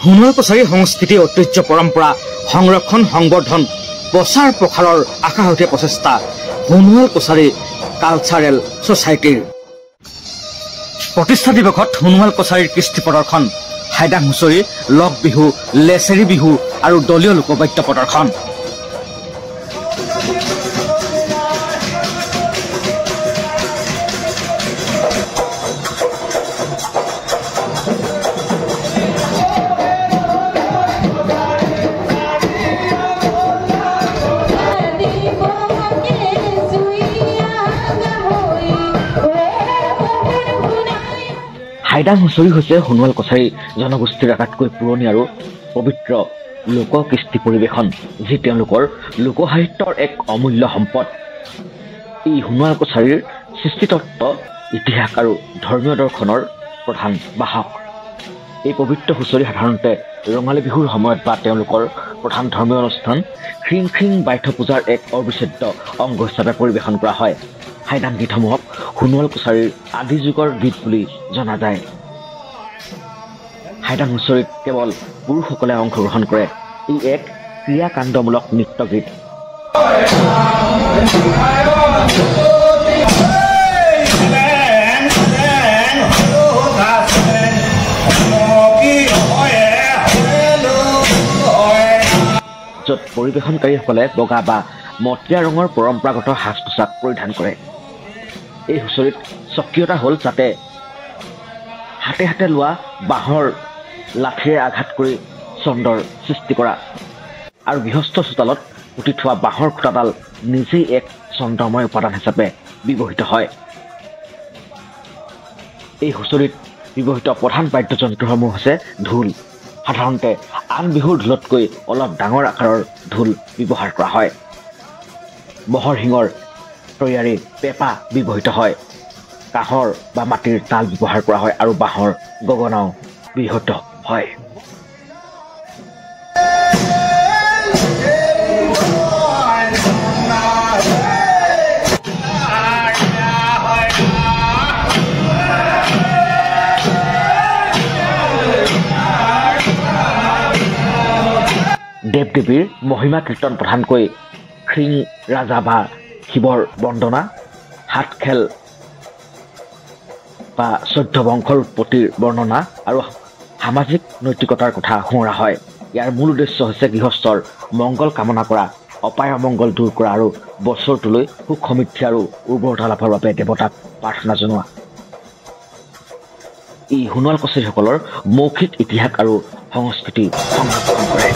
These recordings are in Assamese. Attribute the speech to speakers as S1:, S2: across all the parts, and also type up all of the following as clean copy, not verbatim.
S1: সোণোৱাল কছাৰী সংস্কৃতি ঐতিহ্য পৰম্পৰা সংৰক্ষণ সংবৰ্ধন প্ৰচাৰ প্ৰসাৰৰ আশাহতীয়া প্ৰচেষ্টা সোণোৱাল কছাৰী কালচাৰেল ছ'চাইটিৰ প্ৰতিষ্ঠা দিৱসত সোণোৱাল কছাৰীৰ কৃষ্টি প্ৰদৰ্শন হাইদাং হুঁচৰি লগ বিহু লেচেৰি বিহু আৰু দলীয় লোকবাদ্য প্ৰদৰ্শন হাইদাং হুঁচৰি হৈছে সোণোৱাল কছাৰী জনগোষ্ঠীৰ আটাইতকৈ পুৰণি আৰু পবিত্ৰ লোককৃষ্টি পৰিৱেশন যি তেওঁলোকৰ লোকসাহিত্যৰ এক অমূল্য সম্পদ এই সোণোৱাল কছাৰীৰ সৃষ্টিতত্ত্ব ইতিহাস আৰু ধৰ্মীয় দৰ্শনৰ প্ৰধান বাহক এই পবিত্ৰ হুঁচৰি সাধাৰণতে ৰঙালী বিহুৰ সময়ত বা তেওঁলোকৰ প্ৰধান ধৰ্মীয় অনুষ্ঠান খিং বাইথ পূজাৰ এক অবিচ্ছেদ্য অংগ হিচাপে পৰিৱেশন কৰা হয় হাইদাং গীতসমূহক সোণোৱাল কছাৰীৰ আদি যুগৰ গীত বুলি জনা যায় হাইদাং হুঁচৰিত কেৱল পুৰুষসকলে অংশগ্ৰহণ কৰে ই এক ক্ৰিয়াকাণ্ডমূলক নৃত্য গীত য'ত পৰিৱেশনকাৰীসকলে বগা বা মটীয়া ৰঙৰ পৰম্পৰাগত সাজ পোছাক পৰিধান কৰে এই হুঁচৰিত স্বকীয়তা হ'ল যাতে হাতে হাতে লোৱা বাঁহৰ লাঠিৰে আঘাত কৰি চন্দৰ সৃষ্টি কৰা আৰু গৃহস্থ চোতালত পুতি থোৱা বাঁহৰ খুঁটাডাল নিজেই এক চন্দ্ৰময় উপাদান হিচাপে ব্যৱহৃত হয় এই হুঁচৰিত ব্যৱহৃত প্ৰধান বাদ্যযন্ত্ৰসমূহ হৈছে ঢোল সাধাৰণতে আন বিহুৰ ঢোলতকৈ অলপ ডাঙৰ আকাৰৰ ঢোল ব্যৱহাৰ কৰা হয় মহৰ শিঙৰ তৈয়াৰী পেঁপা ব্যৱহৃত হয় কাঁহৰ বা মাটিৰ তাল ব্যৱহাৰ কৰা হয় আৰু বাঁহৰ গগনাও ব্যৱহৃত হয় দেৱ দেৱীৰ মহিমা কীৰ্তন প্ৰধানকৈ খিং ৰাজা বা শিৱৰ বন্দনা হাত খেল বা 14 বংশৰ উৎপত্তিৰ বৰ্ণনা আৰু সামাজিক নৈতিকতাৰ কথা সোঁৱৰা হয় ইয়াৰ মূল উদ্দেশ্য হৈছে গৃহস্থৰ মংগল কামনা কৰা অপায় অমংগল দূৰ কৰা আৰু বছৰটোলৈ সুখ সমৃদ্ধি আৰু উৰ্বৰতা লাভৰ বাবে দেৱতাক প্ৰাৰ্থনা জনোৱা ই সোণোৱাল কছাৰীসকলৰ মৌখিক ইতিহাস আৰু সংস্কৃতি সংৰক্ষণ কৰে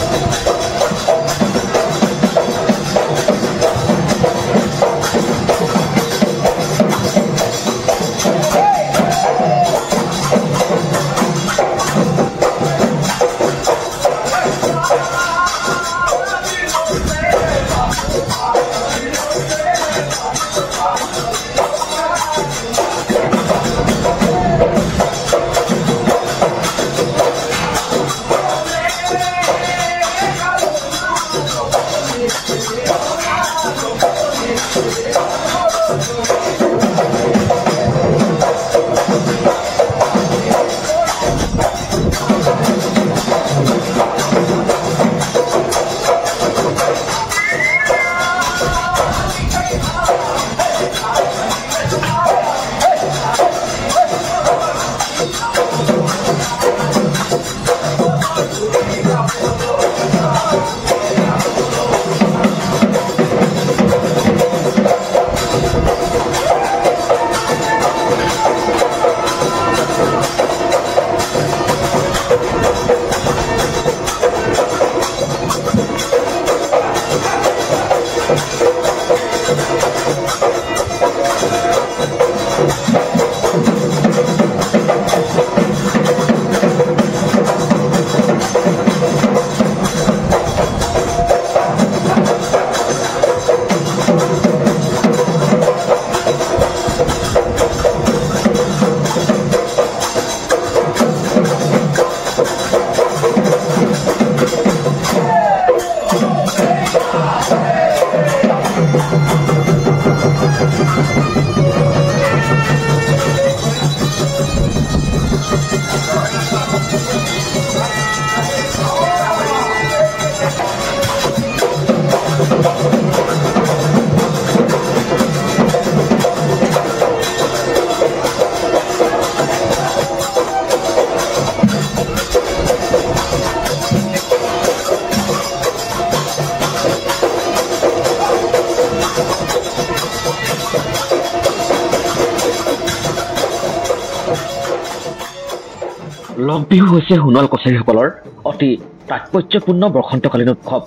S1: লগ বিহু হৈছে সোণোৱাল কছাৰীসকলৰ অতি তাৎপৰ্যপূৰ্ণ বসন্তকালীন উৎসৱ।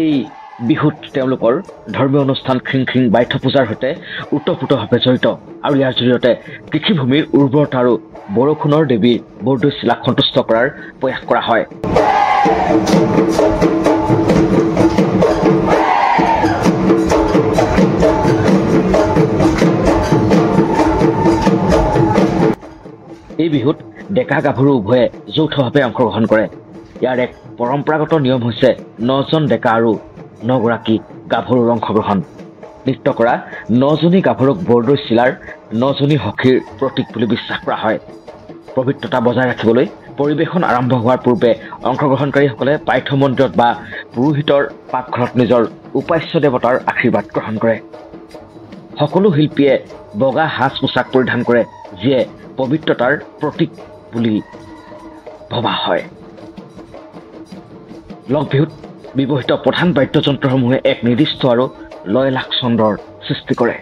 S1: এই বিহুত তেওঁলোকৰ ধৰ্মীয় অনুষ্ঠান খিং বাইথ পূজাৰ সৈতে ওতঃপ্ৰোতভাৱে জড়িত আৰু ইয়াৰ জৰিয়তে কৃষিভূমিৰ উৰ্বৰতা আৰু বৰষুণৰ দেৱী বৰদৈচিলাক সন্তুষ্ট কৰাৰ প্ৰয়াস কৰা হয়। এই বিহুত ডেকা গাভৰু উভয়ে যৌথভাৱে অংশগ্ৰহণ কৰে। ইয়াৰ এক পৰম্পৰাগত নিয়ম হৈছে 9জন ডেকা আৰু 9গৰাকী গাভৰুৰ অংশগ্ৰহণ। নৃত্য কৰা 9জনী গাভৰুক বৰদৈচিলাৰ 9জনী সখীৰ প্ৰতীক বুলি বিশ্বাস কৰা হয়। পবিত্ৰতা বজাই ৰাখিবলৈ পৰিৱেশন আৰম্ভ হোৱাৰ পূৰ্বে অংশগ্ৰহণকাৰীসকলে পাৰ্থ মন্দিৰত বা পুৰোহিতৰ পাকঘৰত নিজৰ উপাস্য দেৱতাৰ আশীৰ্বাদ গ্ৰহণ কৰে। সকলো শিল্পীয়ে বগা সাজ পোছাক পৰিধান কৰে, যিয়ে পবিত্ৰতাৰ প্ৰতীক বুলি ভবা হয়। লগ বিহুত ব্যৱহৃত প্ৰধান বাদ্যযন্ত্ৰসমূহে এক নিৰ্দিষ্ট আৰু লয়লাস ছন্দৰ সৃষ্টি কৰে।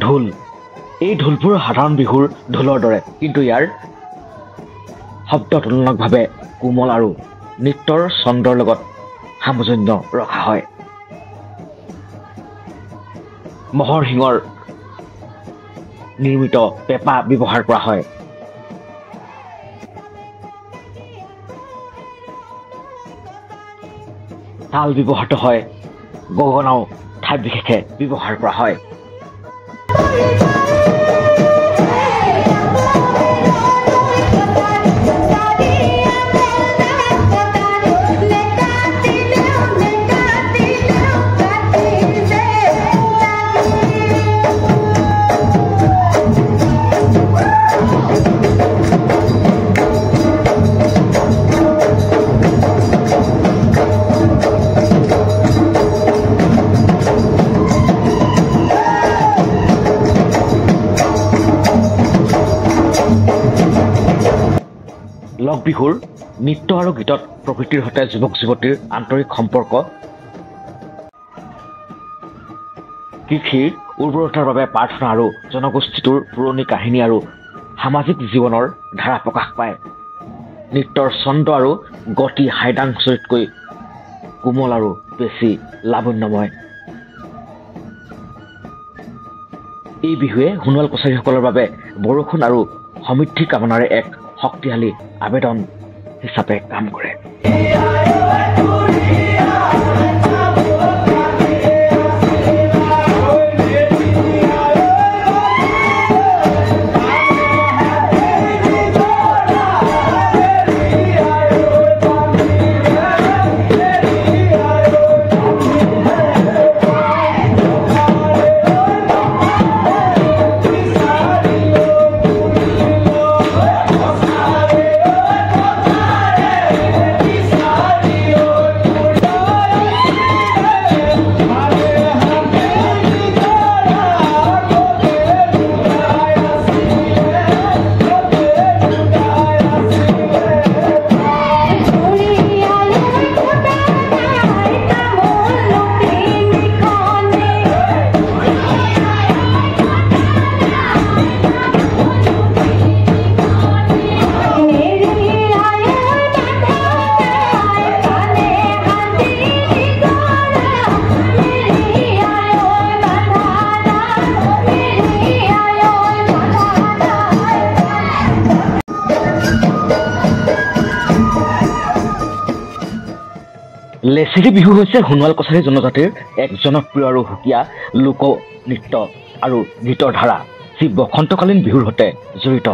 S1: ঢোল। এই ঢোলবোৰ সাধাৰণ বিহুৰ ঢোলৰ দৰে, কিন্তু ইয়াৰ শব্দ তুলনামূলকভাৱে কোমল আৰু নৃত্যৰ ছন্দৰ লগত সামঞ্জস্য ৰখা হয়। মহৰ শিঙৰ নিৰ্মিত পেঁপা ব্যৱহাৰ কৰা হয়। তাল ব্যৱহৃত হয়। গগনাও ঠাই বিশেষে ব্যৱহাৰ কৰা হয়। লগ বিহুৰ নৃত্য আৰু গীতত প্ৰকৃতিৰ সৈতে যুৱক যুৱতীৰ আন্তৰিক সম্পৰ্ক, কৃষিৰ উৰ্বৰতাৰ বাবে প্ৰাৰ্থনা আৰু জনগোষ্ঠীটোৰ পুৰণি কাহিনী আৰু সামাজিক জীৱনৰ ধাৰা প্ৰকাশ পায়। নৃত্যৰ ছন্দ আৰু গতি হাইডাং হুঁচৰিতকৈ কোমল আৰু বেছি লাৱণ্যময়। এই বিহুৱে সোণোৱাল কছাৰীসকলৰ বাবে বৰষুণ আৰু সমৃদ্ধি কামনাৰে এক শক্তিশালী আবেদন হিচাপে কাম কৰে। লেছেৰি বিহু হৈছে সোণোৱাল কছাৰী জনজাতিৰ এক জনপ্ৰিয় আৰু সুকীয়া লোক নৃত্য আৰু গীতৰ ধাৰা যি বসন্তকালীন বিহুৰ সৈতে জড়িত।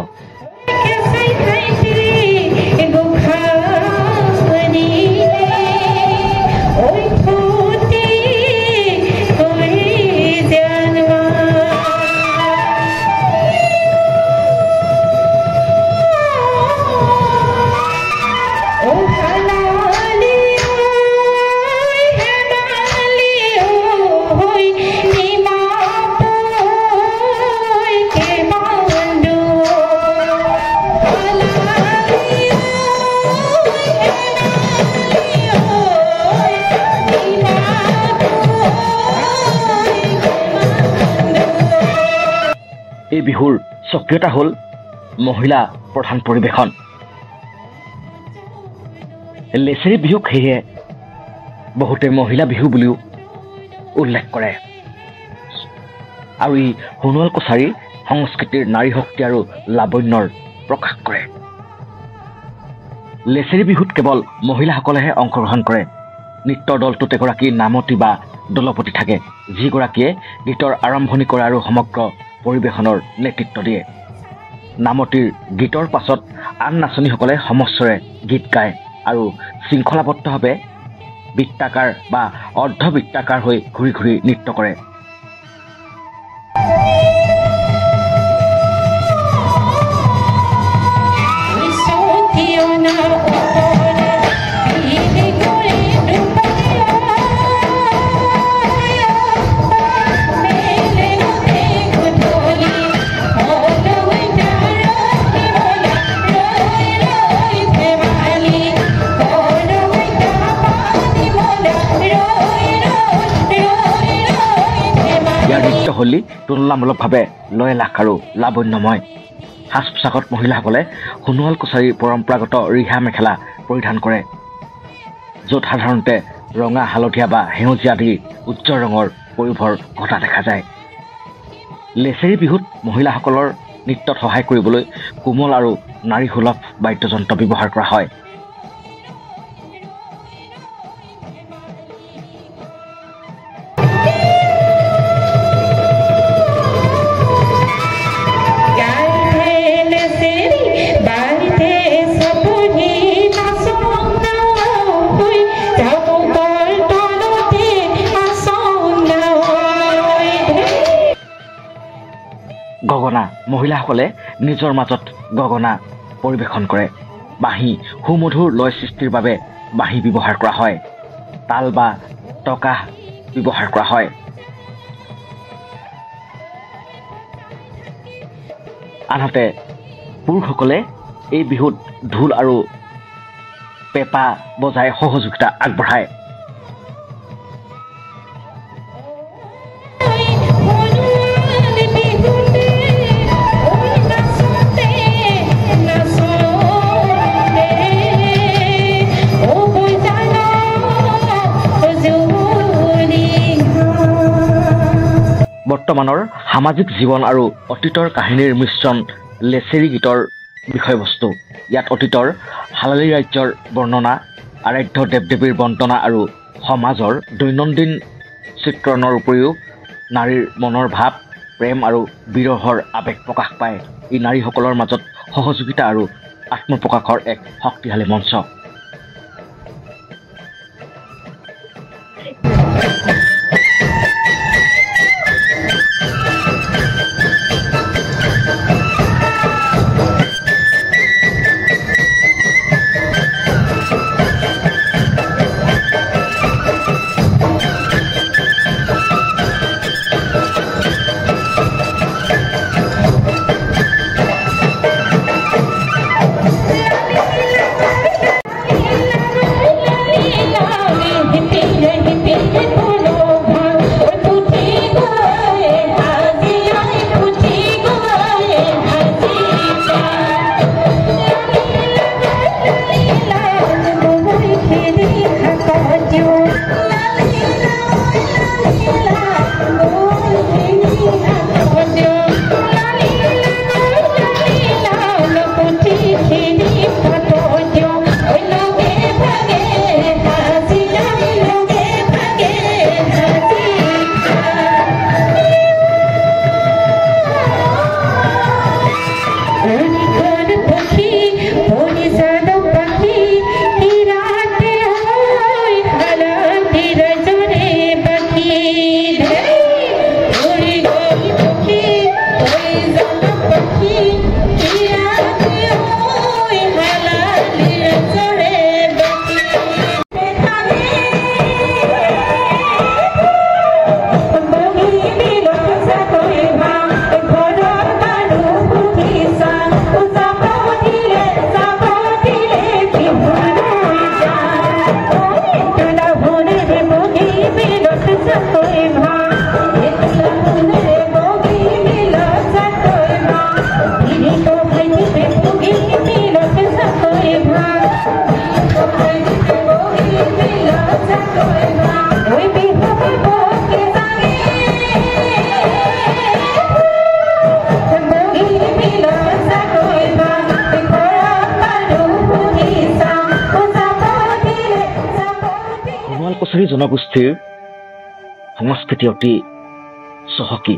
S1: এই বিহুৰ স্বকীয়তা হ'ল মহিলা প্ৰধান পৰিৱেশন। লেছেৰি বিহুক সেয়ে বহুতে মহিলা বিহু বুলিও উল্লেখ কৰে আৰু ই সোণোৱাল কছাৰী সংস্কৃতিৰ নাৰী শক্তি আৰু লাৱণ্যৰ প্ৰকাশ কৰে। লেছেৰি বিহুত কেৱল মহিলাসকলেহে অংশগ্ৰহণ কৰে। নৃত্যৰ দলটোত এগৰাকী নামতী বা দলপতি থাকে, যিগৰাকীয়ে গীতৰ আৰম্ভণি কৰে আৰু সমগ্ৰ পৰিৱেশনৰ নেতৃত্ব দিয়ে। নামতিৰ গীতৰ পাছত আন নাচনীসকলে সমস্বৰে গীত গায় আৰু শৃংখলাবদ্ধভাৱে বৃত্তাকাৰ বা অৰ্ধবৃত্তাকাৰ হৈ ঘূৰি ঘূৰি নৃত্য কৰে। নৃত্যশৈলী তুলনামূলকভাৱে লয়লাস আৰু লাৱণ্যময়। সাজ পোছাকত মহিলাসকলে সোণোৱাল কছাৰীৰ পৰম্পৰাগত ৰিহা মেখেলা পৰিধান কৰে, য'ত সাধাৰণতে ৰঙা, হালধীয়া বা সেউজীয়া আদি উজ্জ্বল ৰঙৰ পৰিভৰ ঘটা দেখা যায়। লেছেৰি বিহুত মহিলাসকলৰ নৃত্যত সহায় কৰিবলৈ কোমল আৰু নাৰীসুলভ বাদ্যযন্ত্ৰ ব্যৱহাৰ কৰা হয়। গগনা, মহিলাসকলে নিজৰ মাজত গগনা পৰিৱেশন কৰে। বাঁহী, সুমধুৰ লয় সৃষ্টিৰ বাবে বাঁহী ব্যৱহাৰ কৰা হয়। তাল বা টকা ব্যৱহাৰ কৰা হয়। আনহাতে পুৰুষসকলে এই বিহুত ঢোল আৰু পেঁপা বজাই সহযোগিতা আগবঢ়ায়। বৰ্তমানৰ সামাজিক জীৱন আৰু অতীতৰ কাহিনীৰ মিশ্ৰণ লেছেৰি গীতৰ বিষয়বস্তু। ইয়াত অতীতৰ হালালী ৰাজ্যৰ বৰ্ণনা, আৰাধ্য দেৱ দেৱীৰ বন্দনা আৰু সমাজৰ দৈনন্দিন চিত্ৰণৰ উপৰিও নাৰীৰ মনৰ ভাৱ, প্ৰেম আৰু বিৰহৰ আৱেগ প্ৰকাশ পায়। ই নাৰীসকলৰ মাজত সহযোগিতা আৰু আত্মপ্ৰকাশৰ এক শক্তিশালী মঞ্চ। কছাৰী জনগোষ্ঠীৰ সংস্কৃতি অতি চহকী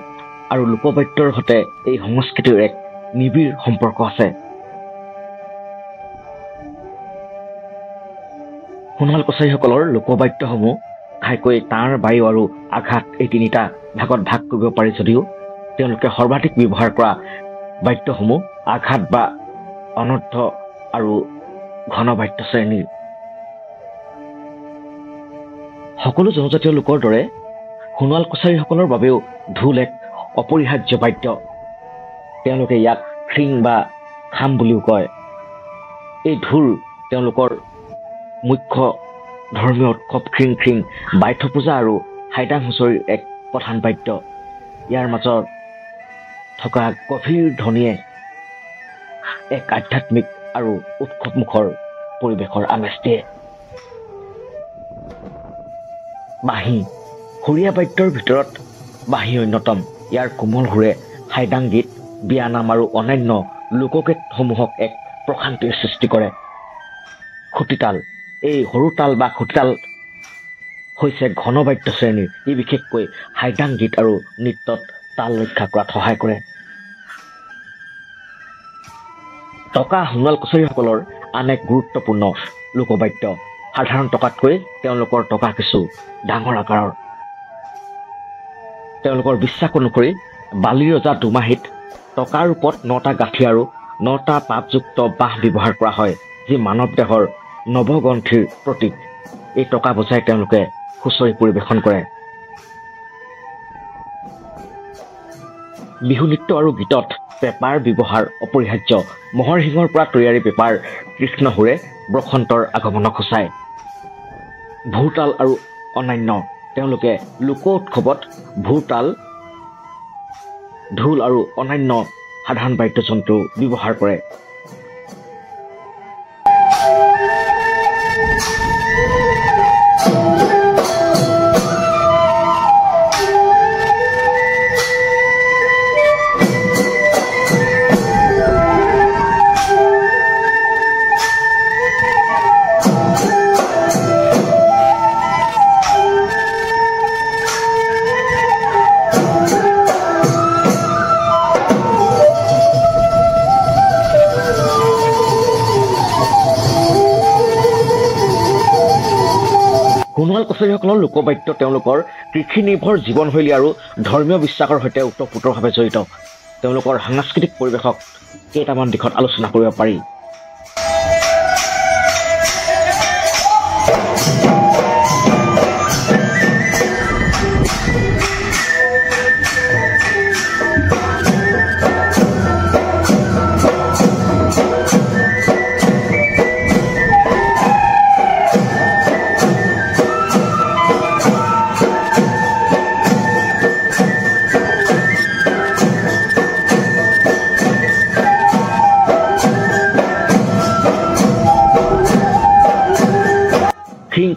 S1: আৰু লোকবাদ্যৰ সৈতে এই সংস্কৃতিৰ এক নিবিড় সম্পৰ্ক আছে। সোণোৱাল কছাৰীসকলৰ লোকবাদ্যসমূহ ঘাইকৈ তাঁৰ, বায়ু আৰু আঘাত এই তিনিটা ভাগত ভাগ কৰিব পাৰি যদিও তেওঁলোকে সৰ্বাধিক ব্যৱহাৰ কৰা বাদ্যসমূহ আঘাত বা অনৰ্ধ আৰু ঘন বাদ্য শ্ৰেণীৰ। সকলো জনজাতীয় লোকৰ দৰে সোণোৱাল কছাৰীসকলৰ বাবেও ঢোল এক অপৰিহাৰ্য বাদ্য। তেওঁলোকে ইয়াক খ্ৰিং বা খাম বুলিও কয়। এই ঢোল তেওঁলোকৰ মুখ্য ধৰ্মীয় উৎসৱ খ্ৰিং খ্ৰিং, বাইথ পূজা আৰু হাইদাং হুঁচৰিৰ এক প্ৰধান বাদ্য। ইয়াৰ মাজত থকা গভীৰ ধ্বনিয়ে এক আধ্যাত্মিক আৰু উৎসৱমুখৰ পৰিৱেশৰ আমেজ দিয়ে। বাঁহী সুৰীয়া বাদ্যৰ ভিতৰত বাঁহী অন্যতম। ইয়াৰ কোমল সুৰে হাইদাং গীত, বিয়ানাম আৰু অন্যান্য লোকগীতসমূহক এক প্ৰশান্তিৰ সৃষ্টি কৰে। খুটিতাল এই সৰু তাল বা খুটিতাল হৈছে ঘন বাদ্য শ্ৰেণীৰ। ই বিশেষকৈ হাইদাং গীত আৰু নৃত্যত তাল ৰক্ষা কৰাত সহায় কৰে। টকা সোণোৱাল কছাৰীসকলৰ আন এক গুৰুত্বপূৰ্ণ লোকবাদ্য। সাধাৰণ টকাতকৈ তেওঁলোকৰ টকা কিছু ডাঙৰ আকাৰৰ। তেওঁলোকৰ বিশ্বাস অনুসৰি বালি ৰজা দুমাহীত টকাৰ ৰূপত 9টা গাঁঠি আৰু 9টা পাতযুক্ত বাঁহ ব্যৱহাৰ কৰা হয়, যি মানৱ দেহৰ নৱগ্ৰন্থিৰ প্ৰতীক। এই টকা বজাই তেওঁলোকে হুঁচৰি পৰিৱেশন কৰে। বিহু নৃত্য আৰু গীতত পেঁপাৰ ব্যৱহাৰ অপৰিহাৰ্য। মহৰ শিঙৰ পৰা তৈয়াৰী পেঁপাৰ কৃষ্ণ সুৰে বসন্তৰ আগমনক সূচায়। ভোৰতাল আৰু অন্যান্য তেওঁলোকে লোক উৎসৱত ভোৰতাল, ঢোল আৰু অন্যান্য সাধাৰণ বাদ্যযন্ত্ৰ ব্যৱহাৰ কৰে। সোণোৱাল কছাৰীসকলৰ লোকবাদ্য তেওঁলোকৰ কৃষি নিৰ্ভৰ জীৱনশৈলী আৰু ধৰ্মীয় বিশ্বাসৰ সৈতে ওতঃপ্ৰোতভাৱে জড়িত। তেওঁলোকৰ সাংস্কৃতিক পৰিৱেশক কেইটামান দিশত আলোচনা কৰিব পাৰি।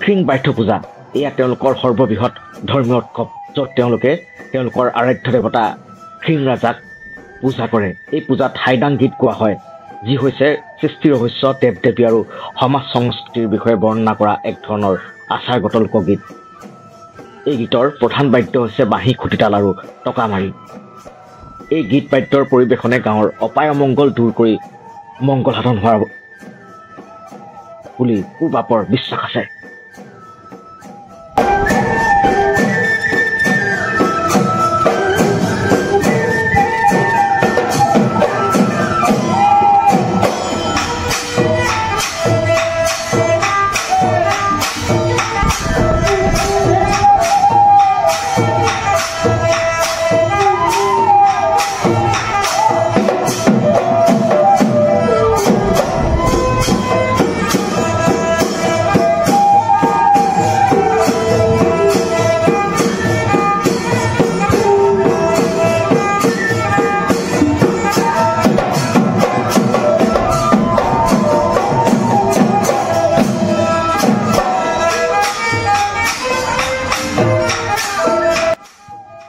S1: খ্ৰিং বাইথ পূজা এয়া তেওঁলোকৰ সৰ্ববৃহৎ ধৰ্মীয় উৎসৱ, য'ত তেওঁলোকে তেওঁলোকৰ আৰাধ্য দেৱতা খ্ৰিং ৰাজাক পূজা কৰে। এই পূজাত হাইদাং গীত গোৱা হয়, যি হৈছে সৃষ্টি ৰহস্য, দেৱ দেৱী আৰু সমাজ সংস্কৃতিৰ বিষয়ে বৰ্ণনা কৰা এক ধৰণৰ আচাৰগত লোকগীত। এই গীতৰ প্ৰধান বাদ্য হৈছে বাঁহী, খুটিতাল আৰু টকামাৰি। এই গীত বাদ্যৰ পৰিৱেশনে গাঁৱৰ অপায় অমংগল দূৰ কৰি মংগল সাধন হোৱা বুলি পূৰ্বাপৰ বিশ্বাস আছে।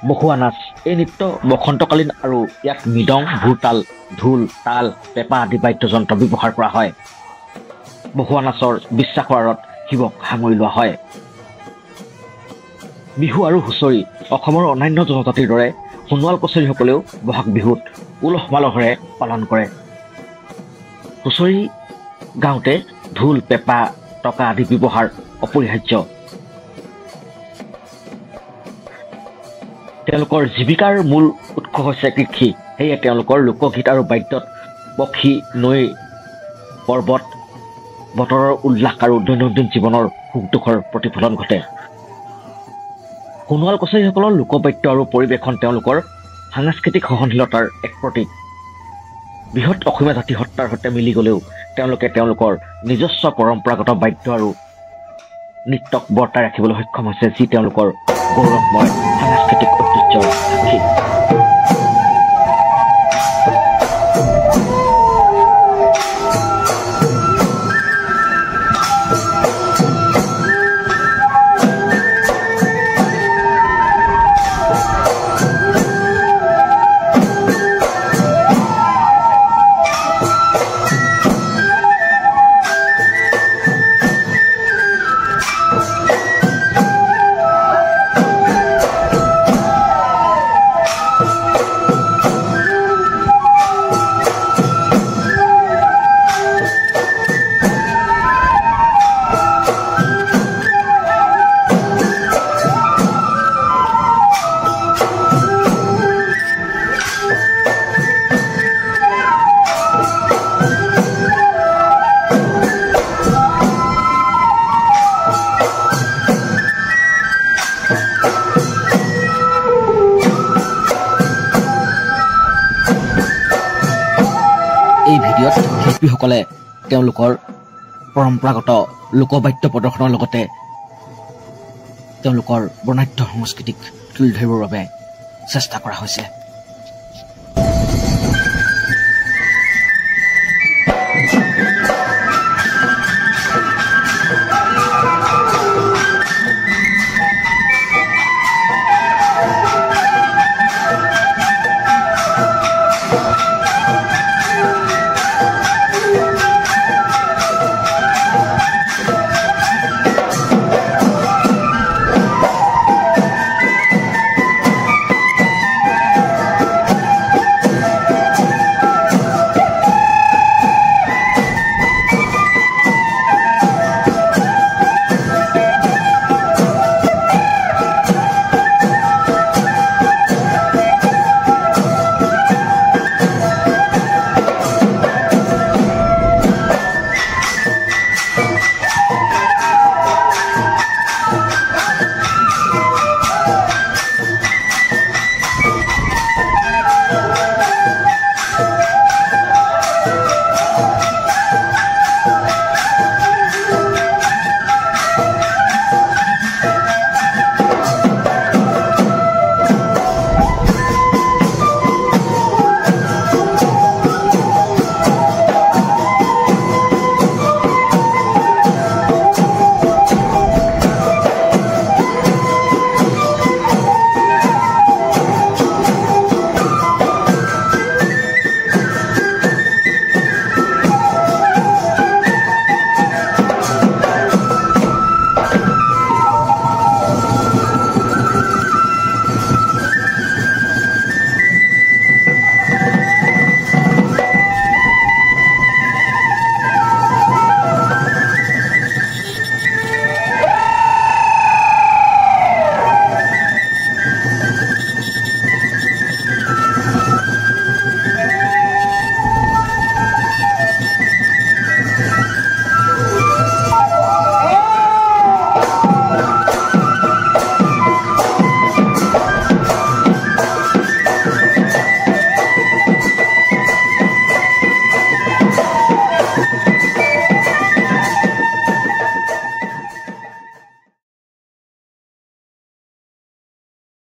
S1: বসুৱা নাচ এই নৃত্য বসন্তকালীন আৰু ইয়াত মৃদং, ভোৰতাল, ঢোল, তাল, পেঁপা আদি বাদ্যযন্ত্ৰ ব্যৱহাৰ কৰা হয়। বসুৱা নাচৰ বিশ্বাসৰ আঁৰত শিৱক সামৰি লোৱা হয়। বিহু আৰু হুঁচৰি অসমৰ অন্যান্য জনজাতিৰ দৰে সোণোৱাল কছাৰীসকলেও বহাগ বিহুত উলহ মালহেৰে পালন কৰে। হুঁচৰি গাওঁতে ঢোল, পেঁপা, টকা আদি ব্যৱহাৰ অপৰিহাৰ্য। তেওঁলোকৰ জীৱিকাৰ মূল উৎস হৈছে কৃষি। সেয়ে তেওঁলোকৰ লোকগীত আৰু বাদ্যত পক্ষী, নৈ, পৰ্বত, বতৰৰ উল্লাস আৰু দৈনন্দিন জীৱনৰ সুখ দুখৰ প্ৰতিফলন ঘটে। সোণোৱাল কছাৰীসকলৰ লোকবাদ্য আৰু পৰিৱেশন তেওঁলোকৰ সাংস্কৃতিক সহনশীলতাৰ এক প্ৰতীক। বৃহৎ অসমীয়া জাতিসত্তাৰ সৈতে মিলি গ'লেও তেওঁলোকে তেওঁলোকৰ নিজস্ব পৰম্পৰাগত বাদ্য আৰু নৃত্যক বৰ্তাই ৰাখিবলৈ সক্ষম হৈছে, যি তেওঁলোকৰ গৌৰৱময় সাংস্কৃতিক ঐতিহ্যৰ সাক্ষী। এই ভিডিঅ'ত শিল্পীসকলে তেওঁলোকৰ পৰম্পৰাগত লোকবাদ্য প্ৰদৰ্শনৰ লগতে তেওঁলোকৰ বৰ্ণাঢ্য সংস্কৃতিক তুলি ধৰিবৰ বাবে চেষ্টা কৰা হৈছে।